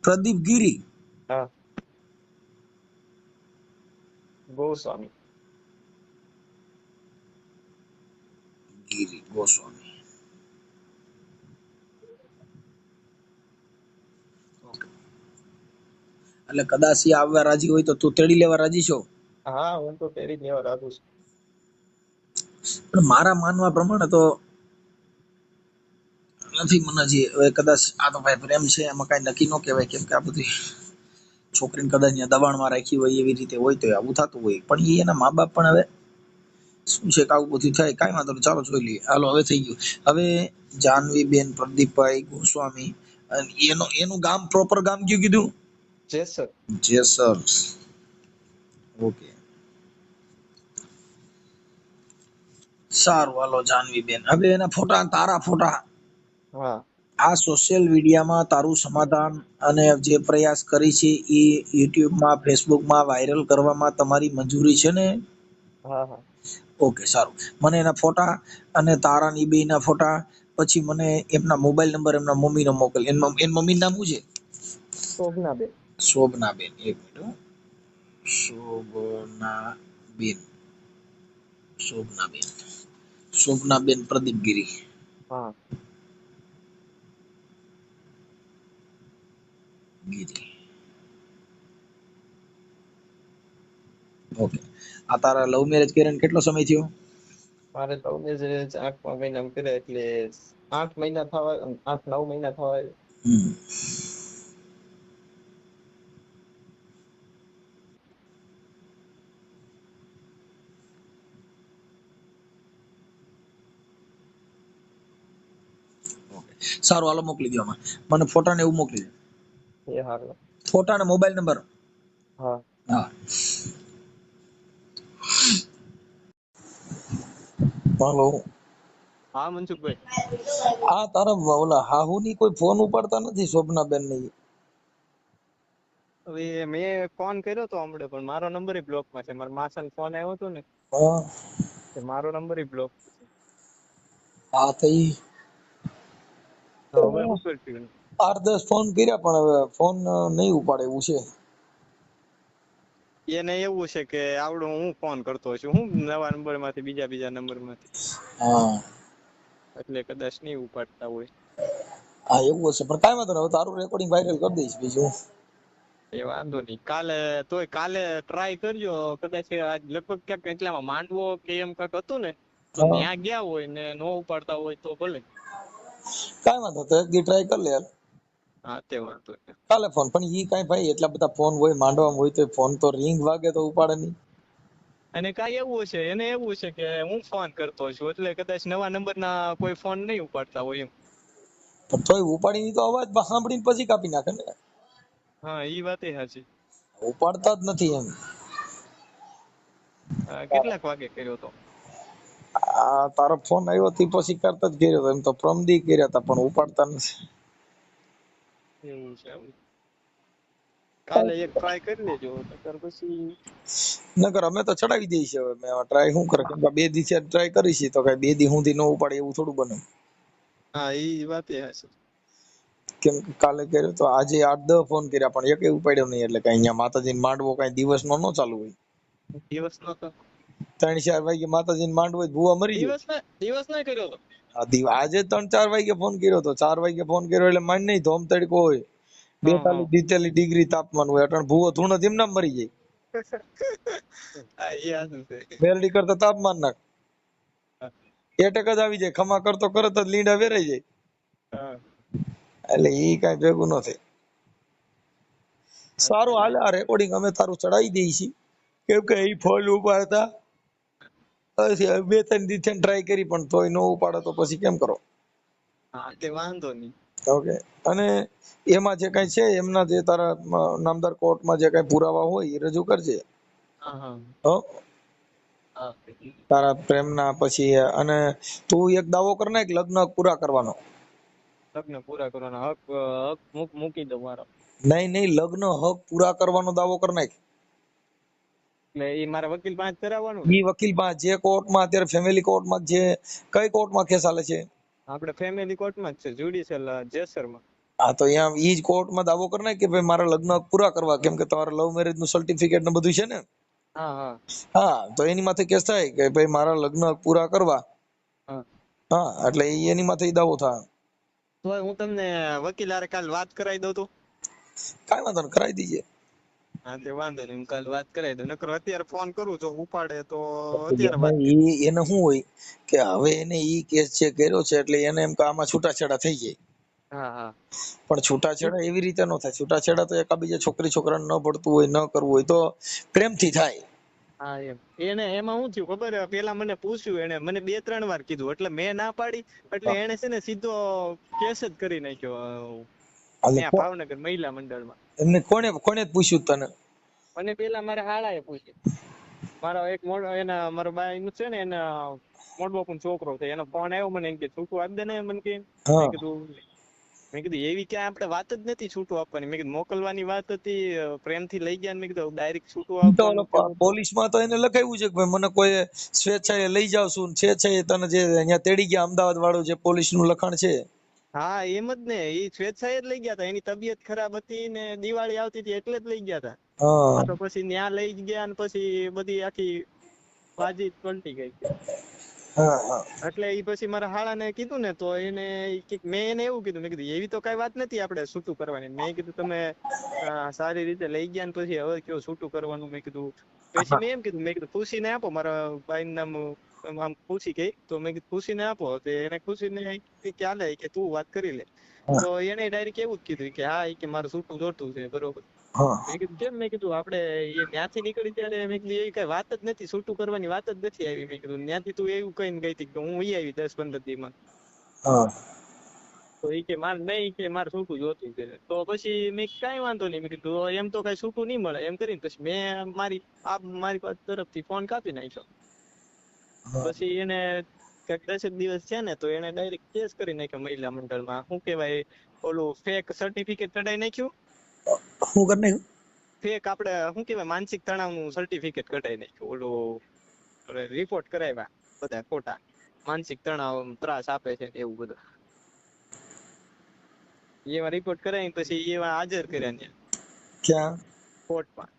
પ્રદીપ ગીરી. હા. ગોસ્વામી. ગીરી ગોસ્વામી. એટલે કદાચ એ આવવા રાજી હોય તો તું તેડી લેવા રાજી છો? હા હું તો તેરી લેવા રાખું છું. પણ મારા માનવા પ્રમાણે તો નથી મને હજી. હવે કદાચ આ તો ભાઈ પ્રેમ છે, એમાં કઈ નક્કી ન કહેવાય, કેમ કે આ બધી છોકરીને કદાચ દબાણમાં રાખી હોય એવી રીતે હોય તો આવું થતું હોય. પણ એ એના મા બાપ પણ હવે શું છે કે આવું બધું થાય. કાંઈ વાંધો નહીં, ચાલો જોઈ લઈએ. હાલો હવે થઈ ગયું. હવે જાનવીબેન પ્રદીપભાઈ ગોસ્વામી, એનું ગામ પ્રોપર ગામ કયું કીધું? જેસર. જેસર. ઓકે સારું. હાલો જાનવીબેન, હવે એના ફોટા, તારા ફોટા હા. આ સોશિયલ મીડિયામાં તારું સમાધાન અને જે પ્રયાસ કરી છે એ યુટ્યુબમાં ફેસબુકમાં વાયરલ કરવામાં તમારી મંજૂરી છે ને? હા. ઓકે સારું. મને એના ફોટા અને તારા ની બેયના ફોટા, પછી મને એમના મોબાઈલ નંબર એમના મમ્મીનો મોકલ. એની મમ્મીનું નામ શું છે? શોભનાબેન. શોભનાબેન. એક મિનિટ. શોભનાબેન. શોભનાબેન પ્રદીપગીરી. હા. ઓકે. આ તારા લવ મેરેજ કર્યા કેટલો સમય થયો? મારે તો મેરેજ 8મા મહિનામાં કર્યા એટલે 8 મહિના થવા, 8-9 મહિના થવા. હમ. સારું, હાલો મોકલી દો આમાં. મને ફોટા ને એવું મોકલી દો. એ હારું. ફોટા ને મોબાઈલ નંબર. હા. હા. હાલો. હા મનસુખભાઈ. આ તારા ઓલા હાહુની કોઈ ફોન ઉપાડતા નથી, શોભનાબેન ની. હવે મેં ફોન કર્યો તો હમણાં, પણ મારો નંબર બ્લોકમાં છે. મારા માસાનો ફોન આવ્યો હતો ને, હા. તે મારો નંબર બ્લોક છે. હા તો ઈ હવે શું કરશું? 8-10 ફોન કર્યા પણ હવે ફોન નહીં ઉપાડે એવું છે. એને એવું છે કે આવડું હું ફોન કરતો છું, હું નવા નંબર માંથી બીજા નંબર માંથી, હા. એટલે કદાચ નહીં ઉપાડતા હોય. હા એવું હશે, પણ કાંઈ વાંધો નહીં. હવે તારું રેકોર્ડિંગ વાયરલ કરી દઈશ બીજું. એ વાંધો નહીં. કાલે ટ્રાય કરજો. કદાચ આજ લગભગ ક્યાંક એટલામાં માંડવો કે એમ કાંઈક હતું ને, તો હા. ત્યાં ગયા હોય ને નો ઉપાડતા હોય તો ભલે. કાંઈ વાંધો, તો એક દી ટ્રાય કરી લે. હા તે વાંધો નહીં. કાલે ફોન પણ ઈ કાંઈ ભાઈ એટલા બધા ફોન હોય માંડવામાં હોય તો ફોન તો રિંગ વાગે તો ઉપાડે નહીં. અને કાંઈ એવું છે, એને એવું છે કે હું ફોન કરતો છું, એટલે કદાચ નવા નંબરના કોઈ ફોન નહીં ઉપાડતા હોય એમ. પણ તોય ઉપાડીને તો અવાજ સાંભળીને પછી કાપી નાખે ને. હા ઈ વાત એ સાચી. ઉપાડતા જ નથી એમ. કેટલાક વાગે કર્યો તો? આ તારો ફોન આવ્યો તે પછી કરતા જ કર્યો હતો. એમ તો પ્રમદી કર્યા હતા પણ ઉપાડતા નથી. એવું છે એમ. કાલે એક ટ્રાય કરી લેજો, નકર પછી નકર અમે તો ચડાવી દઈએ છીએ. હવે મેં ટ્રાય શું કરે, કેમ કે 2 દી ટ્રાય કરીશ તો કઈ 2 દી સુધી ન ઉપાડે એવું થોડું બને. હા ઈ વાત એ સાચી. કેમ કે કાલે કર્યો તો, આજે 8-10 ફોન કર્યા પણ એકેય ઉપાડ્યો નહીં. એટલે કઈ અહીંયા માતાજીને માંડવો કઈ દિવસનો ન ચાલુ હોય. દિવસ નો તો 3-4 વાગે માતાજીને માંડવો હોય, ભૂવા મરી જાય. દિવસ ના કર્યો તો. આજે 3-4 વાગે ફોન કર્યો તો. 4 વાગે ફોન કર્યો એટલે માંડ નહીં, ધોમ તડકો હોય, 42-43 ડિગ્રી તાપમાન હોય. અટણ ભૂવો ધૂણો ધીમના મરી જાય. હા એ સાચું છે. મેલડી કરતા તાપમાન નાખ એટક જ આવી જાય. ખમા કરતો કરત જ લીંડા વેરાઈ જાય. હા. એટલે ઈ કઈ ભેગું ન થાય. સારું હાલે, આ રેકોર્ડિંગ અમે તારું ચડાવી દઈએ છીએ. કેમ કે ઈ ફોન ઉપાડતા પછી 2-3 દી ટ્રાય કરી પણ તોય ન ઉપાડે તો પછી કેમ કરો? હા તે વાંધો નહીં. ઓકે. અને એમાં જે કઈ છે એમના જે તારા નામદાર કોર્ટમાં જે કઈ પુરાવા હોય એ રજૂ કરજે. હા હા હો હા. તારા પ્રેમના પછી. અને તું એક દાવો કર ને, લગ્ન પૂરા કરવાનો. લગ્ન પૂરા કરવાના હક મૂકી દો મારો. નહીં લગ્ન હક પૂરા કરવાનો દાવો કર નાખ. એટલે એ મારા વકીલ પાસે કરાવવાનું ને? ઈ વકીલ પાસે જે કોર્ટમાં અત્યારે ફેમિલી કોર્ટમાં જે કઈ કોર્ટમાં કેસ ચાલે છે? આપણે ફેમિલી કોર્ટમાં જ છે, જ્યુડિશિયલ જેસરમાં. હા તો અહીંયા ઈ જ કોર્ટમાં દાવો કર નાખ કે ભાઈ મારા લગ્ન પૂરા કરવા, કેમ કે તમારા લવ મેરેજ નું સર્ટિફિકેટ ને બધું છે ને. હા હા હા તો એની માથે કેસ થાય કે ભાઈ મારા લગ્ન પૂરા કરવા. હા. હા એટલે એની માથે દાવો થાય. તો હું તમને વકીલ હારે કાલ વાત કરાવી દઉં તો? કાંઈ વાંધો નહીં, કરાવી દઈએ. હા તે વાંધો નહીં, હું કાલ વાત કરાવી દઉં. નકર અત્યારે ફોન કરું તો ઉપાડે તો અત્યારે વાત કરી. એને શું હોય કે હવે એને ઈ કેસ જે કર્યો છે એટલે એને એમ કે આમાં છૂટાછેડા થઈ જાય. હા હા. પણ છૂટાછેડા એવી રીતે ન થાય. છૂટાછેડા તો એકાબીજા છોકરી છોકરાને ન પડતું હોય, ન કરવું હોય તો પ્રેમથી થાય. હા એમ. એને એમાં શું થયું ખબર? પેલા મને પૂછ્યું, એને મને 2-3 વાર કીધું, એટલે મેં ના પાડી. એટલે એને છે ને સીધો કેસ જ કરી નાખ્યો ત્યાં ભાવનગર મહિલા મંડળમાં. એમને કોણે પૂછ્યું તને? મને પેલા મારા હાળાએ પૂછ્યું. મારો એક મારો બાઈ નું છે ને, એના મોટો પણ છોકરો છે, એનો ફોન આવ્યો મને, એમ કે છૂટું આપી દે ને. મને કે મેં કીધું એવી ક્યાં આપણે વાત જ નથી છૂટું આપવાની. મેં કીધું મોકલવાની વાત હતી, પ્રેમથી લઈ ગયા. મેં કીધું ડાયરેક્ટ છૂટું આપવાનું કેવું? પોલીસમાં તો એને લખાવ્યું છે કે ભાઈ મને કોઈ સ્વેચ્છાએ લઈ જાવશું, સ્વેચ્છાએ તને જે અહીંયા તેડી ગયા અમદાવાદ વાળું જે પોલીસ નું લખાણ છે. હા એમ જ ને, એ સ્વેચ્છાએ જ લઈ ગયા હતા. એની તબિયત ખરાબ હતી ને દિવાળી આવતી હતી એટલે જ લઈ ગયા હતા. હા તો પછી ન્યા લઈ ગયા ને પછી બધી આખી બાજી પલટી ગઈ. હા હા. એટલે એ પછી મારા હાળાને કીધું ને, તો એને મેં એને એવું કીધું, મેં કીધું એવી તો કઈ વાત નથી આપણે છૂટું કરવાની. મેં કીધું તમે સારી રીતે લઈ ગયા ને પછી હવે કયો છૂટું કરવાનું. મેં કીધું પછી મેં એમ કીધું, મેં કીધું પૂછીને આપો, મારા ભાઈ નામ આમ પૂછી ગઈ, તો મેં કીધું પૂછીને આપો. તો એને પૂછીને કે હાલે કે તું વાત કરી લે. હા તો એને ડાયરેક્ટ એવું જ કીધું કે હા, કે મારું છૂટું જોતું છે, બરોબર. હા મેં કીધું કેમ? મેં કીધું આપણે એ ત્યાંથી નીકળી ત્યારે મેં કીધું એવી કઈ વાત જ નથી, છૂટું કરવાની વાત જ નથી આવી. મેં કીધું ત્યાંથી તું એવું કઈને ગઈ હતી કે હું ઈ આવી 10-15 દી માં. હા તો એ કે મારે નહીં, કે મારે છૂટું જોતું છે. તો પછી મેં કઈ વાંધો નહીં, મેં કીધું એમ તો કઈ છૂટું નહીં મળે એમ કરીને પછી મેં મારી તરફથી ફોન કાપી નાખ્યો. હા પછી એને કંઈક 10 દિવસ છે ને, તો એને ડાયરેક્ટ કેસ કરી નાખ્યો મહિલા મંડળમાં. શું કહેવાય, ઓલું ફેક સર્ટિફિકેટ કઢાઈ નાખ્યું. શું કરી નાખ્યું? ફેક આપણે શું કહેવાય, માનસિક તણાવનું સર્ટિફિકેટ કઢાઈ નાખ્યું. ઓલું રિપોર્ટ કરાવ્યા બધા ખોટા, માનસિક તણાવ ત્રાસ આપે છે એવું બધું. એવા રિપોર્ટ કરાવીને પછી એવા હાજર કર્યા ત્યાં ક્યાં? કોર્ટમાં.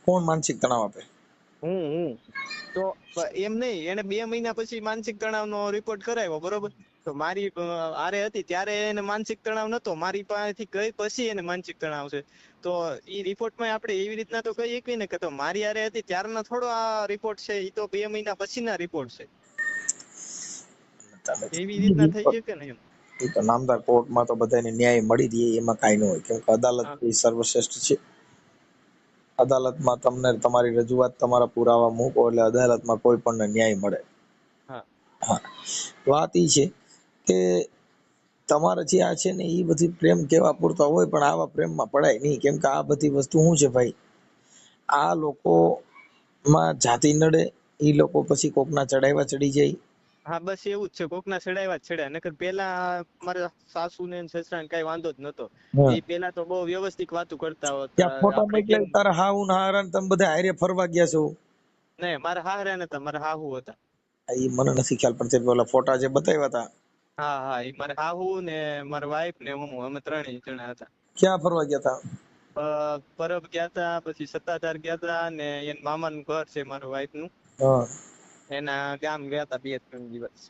કોણ માનસિક તણાવ આપે? હું તો એમ નહીં, એને 2 મહિના પછી માનસિક તણાવનો રિપોર્ટ કરાવ્યો, બરોબર. તો મારી આરે હતી ત્યારે એને માનસિક તણાવ નતો, મારી પાસેથી ગઈ પછી એને માનસિક તણાવ છે. તો ઈ રિપોર્ટમાં આપણે એવી રીતના તો કહી શકીએ ને કે તો મારી આરે હતી ત્યારનો થોડો આ રિપોર્ટ છે, ઈ તો 2 મહિના પછીના રિપોર્ટ છે. એવી રીતના થઈ શકે ને એમ. એ તો નામદાર કોર્ટમાં તો બધાને ન્યાય મળી રહે, એમાં કાંઈ ન હોય, કેમ કે અદાલત હા એ સર્વશ્રેષ્ઠ છે. અદાલતમાં તમને તમારી રજૂઆત, તમારા પુરાવા મૂકો એટલે અદાલતમાં કોઈ પણ ન્યાય મળે. હા હા, વાત એ છે કે તમારે જે આ છે ને એ બધી પ્રેમ કેવા પૂરતા હોય, પણ આવા પ્રેમમાં પડાય નહીં. કેમ કે આ બધી વસ્તુ શું છે ભાઈ, આ લોકોમાં જાતિ નડે, એ લોકો પછી કોકના ચડાવ્યા ચડી જાય. હા, બસ એવું જ છે, કોકના છેડાવ્યા જ છેડાય. નકર પેલા મારા સાસુ ને સસરાને કઈ વાંધો જ નતો. હા, એ પેલા તો બહુ વ્યવસ્થિત વાતો કરતા ત્યાં હતા. ફોટા આપણે કેમ મોકલે તારા હાહુ ને હારા ને તમે બધા હારે ફરવા ગયા છો. નહીં, મારા હાહરા નતા, મારા હાહુ હતા. એ મને નથી ખ્યાલ, પણ તે પેલા ફોટા જે બતાવ્યા હતા. હા હા, એ મારા હાહુ ને મારા વાઈફ ને હું, અમે 3 જણા હતા. ક્યાં ફરવા ગયા હતા? પરબ ગયા હતા, પછી સત્તાધાર ગયા હતા, ને એન મામાનું ઘર છે મારા વાઈફ નું, હા, એના ગામ ગયા હતા 2-3 દિવસ.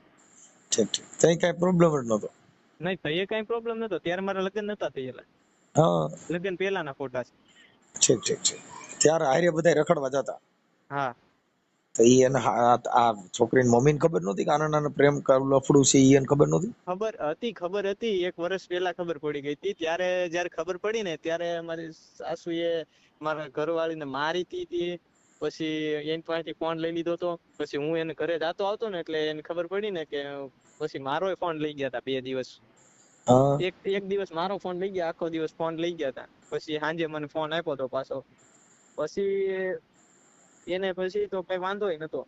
ઠીક ઠીક, કઈ કઈ પ્રોબ્લેમ જ નતો. નહીં તો એ કઈ પ્રોબ્લેમ નતો, ત્યારે મારા લગ્ન નતા થયેલા, હા, લગ્ન પેલાના ફોટા છે. ઠીક ઠીક ઠીક. ત્યારે હારે બધા રખડવા જતા. હા તો ઈ એને આ છોકરીની મમ્મીને ખબર નહોતી કે આના નાના પ્રેમ લફડું છે, ઈ એને ખબર નહોતી. ખબર હતી 1 વર્ષ પહેલા ખબર પડી ગઈ હતી. ત્યારે જયારે ખબર પડી ને, ત્યારે મારી સાસુએ મારા ઘરવાળીને મારી હતી. પછી એની પાસેથી ફોન લઈ લીધો હતો. પછી હું એને ઘરે જાતો આવતો ને, એટલે એને ખબર પડી ને, કે પછી મારોય ફોન લઈ ગયા હતા 2 દિવસ. હા એક દિવસ મારો ફોન લઈ ગયા, આખો દિવસ ફોન લઈ ગયા હતા. પછી સાંજે મને ફોન આપ્યો હતો પાછો. પછી એને પછી તો કઈ વાંધોય નતો.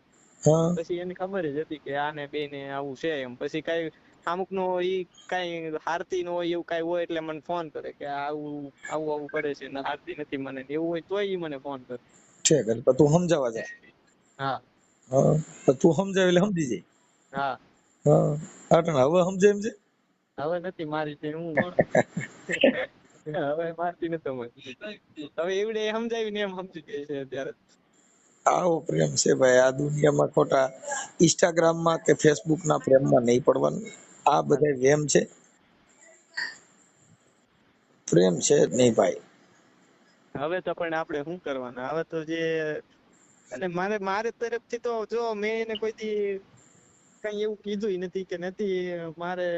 હા પછી એને ખબર જ હતી કે આને બેને આવું છે એમ. પછી કઈ અમુક નો ઈ કઈ હારતી નો હોય એવું કઈ હોય, એટલે મને ફોન કરે કે આવું આવું આવું કરે છે ને હારતી નથી મને, એવું હોય તોય ઈ મને ફોન કરે. ઠીક, એટલે તું સમજાવવા જા. હા હા, તો તું સમજાવ એટલે સમજી જાય. હા, હા, આટણ હવે સમજે એમ છે. હવે નથી મારી છે હું હવે મારતી નથી હવે એવડે સમજાવીને એમ સમજી ગઈ છે અત્યારે. આવો પ્રેમ છે ભાઈ, આ દુનિયામાં ખોટા ઇન્સ્ટાગ્રામમાં કે ફેસબુક ના પ્રેમમાં નહીં પડવાનું. આ બધા વેમ છે, પ્રેમ છે જ નહીં ભાઈ. હવે તો પણ આપણે શું કરવાના, હવે તો જે, અને મારે તરફથી તો જો મેં એને કોઈથી કઈ એવું કીધું નથી કે નથી મારે,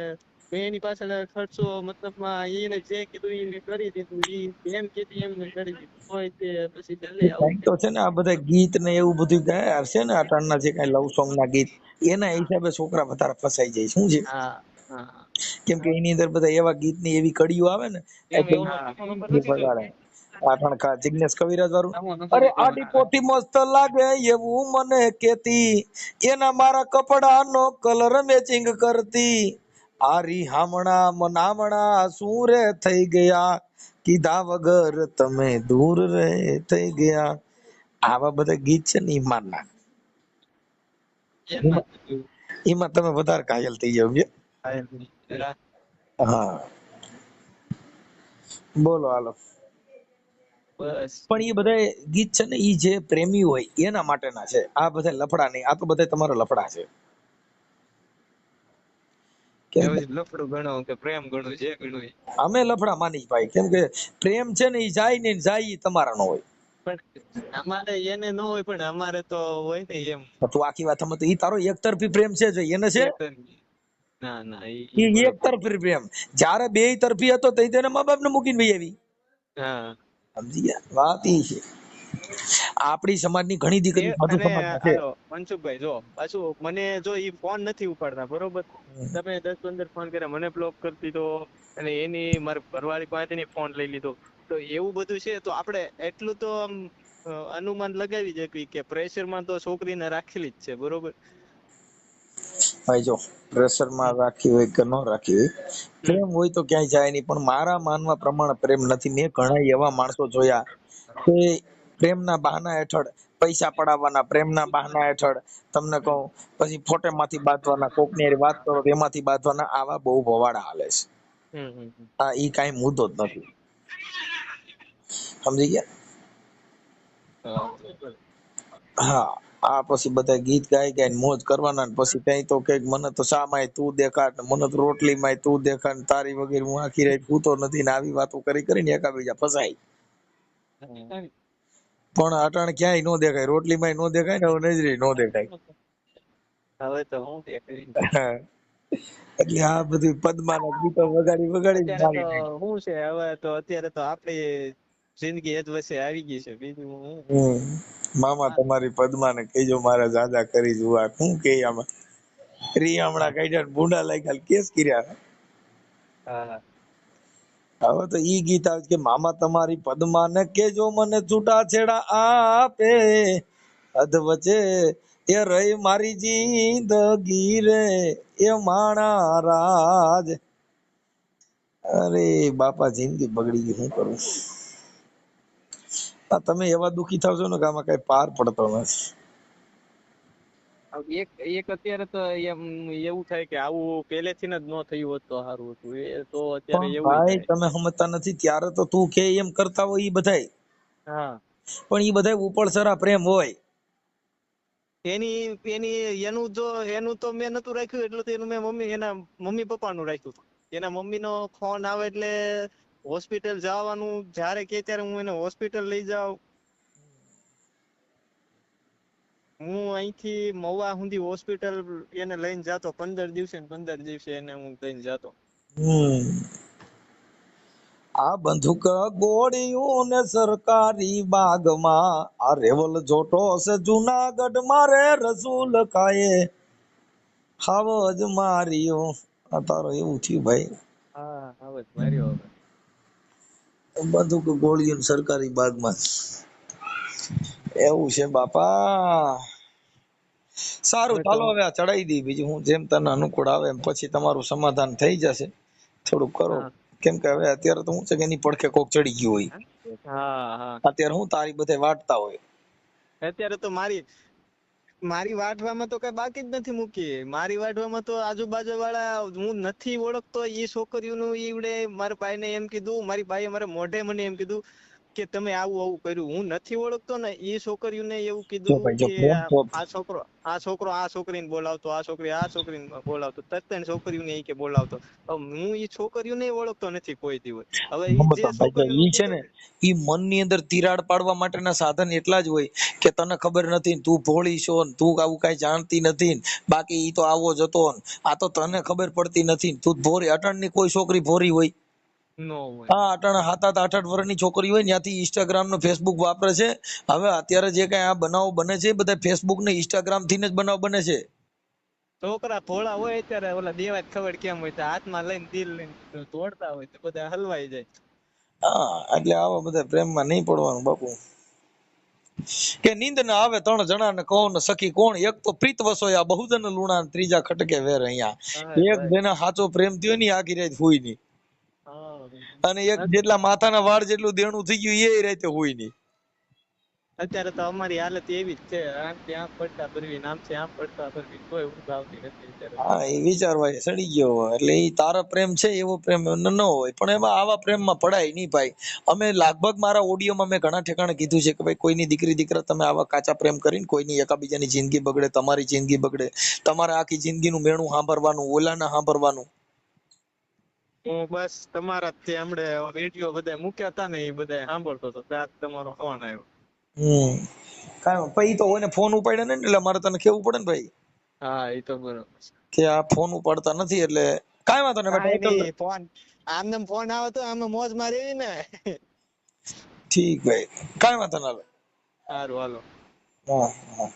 મેં એની પાછળ ખર્ચો મતલબમાં એને જે કીધું એને કરી દીધું. ઈ એમ કીધું એમને કરી દીધું. હોય તે પછી ભલે આવું કંઈક તો છે ને, આ બધા ગીત ને એવું બધું ગાય હશે ને, અટાણના જે કઈ લવ સોંગ ના ગીત, એના હિસાબે છોકરા વધારે ફસાઈ જાય. શું છે? હા હા, કેમ કે એની અંદર બધા એવા ગીત ની એવી કડીઓ આવે ને, એમ એટલે એવો નંબર ઈ નથી બગાડે. જોઈતો. આઠણ જિગ્નેશ કવિરાજ વાળું, આવો નંબર અરે જોવાનો. આડી પોટી મસ્ત લાગે એવું મને કેતી, એના મારા કપડાનો કલર મેચિંગ કરતી, આરી હામણા મનામણા શું રે થઈ ગયા, કીધા વગર તમે દૂર રે થઈ ગયા. આવા બધા ગીત છે ને, ઈમાનના, એમાં જ જોયું. એમાં તમે વધારે ઘાયલ થઈ જાવ છે. હા, હા, બોલો હાલો. બસ પણ એ બધા ગીત છે ને, એ જે પ્રેમી હોય એના માટેના છે. આ બધા લફડા નહીં, આ તો બધા તમારા લફડા છે. કેમ હવે કે લફડું ગણો કે પ્રેમ ગણો, જે ગણો એ. અમે લફડા માની ભાઈ, કેમ કે પ્રેમ છે ને, એ જાય ને જાય ઈ તમારા નો હોય. પણ અમારે એને ન હોય, પણ અમારે તો હોય ને એમ. તું આખી વાતમાં તો ઈ તારો એકતરફી પ્રેમ છે જો એને છે ના ના, ઈ બરોબર. એકતરફી પ્રેમ. જ્યારે બેય તરફી હતો તઈ તેને મા બાપ ને મૂકીને વહી આવી. હા. સમજી ગયા? વાત ઈ છે. આપણી સમાજની ઘણી દીકરી સાધુ અને સમાજમાં છે. હાલો મનસુખભાઈ, જો પાછું મને જો ઈ ફોન નથી ઉપાડતા, બરોબર, તમે 10-15 ફોન કર્યા, મને બ્લોક કરી દીધો, અને એની મારી ઘરવાળી પાસેથી ફોન લઈ લીધો, તો એવું બધું છે તો આપણે એટલું તો આમ અનુમાન લગાવી શકીએ કે પ્રેશરમાં તો છોકરીને રાખેલી જ છે, બરોબર. ભાઈ જો પ્રેશરમાં હમ. રાખી હોય કે ન રાખી હોય, હમ. પ્રેમ હોય તો ક્યાંય જાય નહીં. પણ મારા માનવા પ્રમાણે પ્રેમ નથી. મેં ઘણા એવા માણસો જોયા કે પ્રેમના બહાના હેઠળ પૈસા પડાવવાના, પ્રેમના બહાના હેઠળ તમને કહું પછી ફોટેમાંથી બાંધવાના, કોકની હારે વાત કરો તો એમાંથી બાંધવાના, આવા બહુ ભવાડા હાલે છે. હમ. હમ. હા, ઈ કાંઈ મુદ્દો જ નથી. સમજી ગયા? હા. હા, આ પછી બધા ગીત ગાઈ ગાઈને મોજ કરવાના, ને પછી કઈ તો કઈક મને તો શામાંય તું દેખાડ, ને મને તો રોટલીમાંય તું દેખાડ, ને તારી વગર હું આખી રાત સૂતો નથી, ને આવી વાતો કરી કરીને એકાબીજા ફસાય. પણ અટાણે ક્યાંય નો દેખાય, રોટલીમાંય નો દેખાય ને હવે નજરે નો દેખાય. હવે તો હું તે કરી. એટલે આ બધી પદ્માના ગીતો વગાડી વગાડી અત્યારે તો મારી શું છે, હવે તો અત્યારે તો આપણી જિંદગી એ જ વચ્ચે આવી ગઈ છે, બીજું હું. મામા તમારી પદ્માને કહેજો મારા દાદા કરી જુઆ. શું કે આમાં રીયામણા કાઢ્યા ને ભૂંડા લાગ્યા, કેસ કર્યા. હા. હવે તો ઈ ગીત આવે કે મામા તમારી પદ્માને કેજો મને છૂટા છેડા આપે, અધ વચ્ચે એ રહી મારી જિંદગી રે એ માણા રાજ. અરે બાપા, જિંદગી બગડી ગઈ, શું કરું. તમે એવા દુખી થાવ છો ને કે આમાં કઈ પાર પડતો નથી. એક એક અત્યારે તો એમ એવું થાય કે આવું પહેલેથી જ ન થયું હોત તો સારું હતું, એ તો અત્યારે પણ એવું ભાઈ થાય. તમે સમજતા નથી. ત્યારે તો તું કે એમ કરતા હોય ઈ બધાય, હા. પણ ઈ બધાય ઉપળસરા પ્રેમ હોય. એની એની એનું જો એનું તો મેં નતું રાખ્યું, એટલું તો એનું મેં એના મમ્મી પપ્પાનું રાખ્યું. એના મમ્મીનો ફોન આવે એટલે હોસ્પિટલ જવાનું, જ્યારે કે ત્યારે હું એને હોસ્પિટલ લઈ જાઉં. હું અહીંથી મહુવા સુધી હોસ્પિટલ એને લઈને જાતો, 15 દિવસે ને 15 દિવસે એને હું લઈને જાતો. આ બંદૂક ગોળીયું ને સરકારી બાગમાં, આ રેવલ જોટો છે જુનાગઢ મારે રસૂલ ખાએ હાવજ માર્યો. આ તારો એવું થયું ભાઈ. હા, હવે માર્યો હવે. બંદૂક ગોળીયું ને સરકારી બાગમાં, એવું છે બાપા. સારું, હવે તો ચાલો હવે આ ચડાઈ દી. બીજું હું, જેમ તને અનુકૂળ આવે એમ પછી તમારું સમાધાન થઈ જશે. થોડું કરો, હા. કેમ કે હવે અત્યારે તો હું છે કે એની પડખે કોક ચડી ગયું હોય. હા. હા. અત્યારે હું તારી બધે વાટતા હોય. અત્યારે તો મારી વાઢવામાં તો કઈ બાકી જ નથી મૂકી. મારી વાઢવામાં તો આજુબાજુ વાળા, હું નથી ઓળખતો એ છોકરીઓનું ઈવડે મારા ભાઈને એમ કીધું, મારી ભાઈએ મારા મોઢે મને એમ કીધું કે તમે આવું કર્યું. હું નથી ઓળખતો ને એ છોકરીઓને એવું જો કીધું ભાઈ, જો કે પ્રેમ તો આ છોકરો આ છોકરીને બોલાવતો, આ છોકરી આ છોકરીને બોલાવતો, ત્રણ છોકરીઓને એ કે બોલાવતો. હું એ છોકરીઓને ઓળખતો નથી કોઈ દિવસ. હવે એ જે ભાઈ જો છોકરીઓનું ઈ છે કીધું ને, ઈ મનની અંદર તિરાડ પાડવા માટેના સાધન એટલા જ હોય કે તને ખબર નથી ને, તું ભોળી છો ને, તું આવું કઈ જાણતી નથી ને, બાકી ઈ તો આવો જ હતો ને. આ તો તને ખબર પડતી નથી ને, તું ભોરી. અટણની કોઈ છોકરી ભોરી હોય? ન હોય. હા, અટાણે 7-8 વર્ષની છોકરી હોય ત્યાંથી ઇન્સ્ટાગ્રામ ને ફેસબુક વાપરે છે. હવે અત્યારે જે કઈ આ બનાવ બને છે, બધા ફેસબુક ને ઇન્સ્ટાગ્રામ થી જ બનાવ બને છે. છોકરા ભોળા હોય અત્યારે, ઓલા દેવા ખબર કેમ હોય, તો હાથમાં લઈને દિલ લઈને તોડતા હોય તો બધા હલવાઈ જાય. હા, એટલે આવા બધા પ્રેમમાં નહીં પડવાનું બાપુ. કે નીંદ ના આવે 3 જણા ને કહો ને સખી કોણ, એક તો પ્રીત વસોયા બહુજન લુણા, ત્રીજા ખટકે વેર અહીંયા. હા એક ભાઈ. જેને સાચો પ્રેમ થયો ને આખી રાત હુઈ નહીં, અને એક હા. જેટલા માથાના વાળ જેટલું દેણું થઈ ગયું એ રાતે હુઈ નહીં. અત્યારે તો અમારી હાલત એવી જ છે. આમ ત્યાં પડતા ભરવી, આમ છે આમ પડતા ભરવી, કોઈ ઊંઘ આવતી નથી અત્યારે. હા, એ વિચારવા સડી ગયો હોય. એટલે એ તારા પ્રેમ છે એવો પ્રેમ એમને ન હોય, પણ એમાં આવા પ્રેમમાં પડાય નહીં ભાઈ. અમે લગભગ મારા ઓડિયોમાં મેં ઘણા ઠેકાણે કીધું છે કે ભાઈ, કોઈની દીકરી દીકરા તમે આવા કાચા પ્રેમ કરીને કોઈની એકાબીજાની જિંદગી બગડે, તમારી જિંદગી બગડે, તમારે આખી જિંદગીનું મેણું સાંભળવાનું, ઓલાના સાંભળવાનું. હું બસ તમારા હમણે વિડીયો બધા મૂક્યા હતા ને, એ બધા સાંભળતો હતો, ત્યાં તમારો ફોન આવ્યો. કાંઈ પછી તો હોય ને ફોન ઉપાડ્યો ને એટલે મારે તને કેવું પડે ને ભાઈ હા એ તો બરોબર કે આ ફોન ઉપાડતા નથી એટલે કાંઈ વાંધો નહીં કાંઈ ટાઇટલ નહીં ફોન આમને ફોન આવે તો આમાં મોજ મારી ને ઠીક ભાઈ કાંઈ વાંધો ના હાલો. સારું હાલો હા હા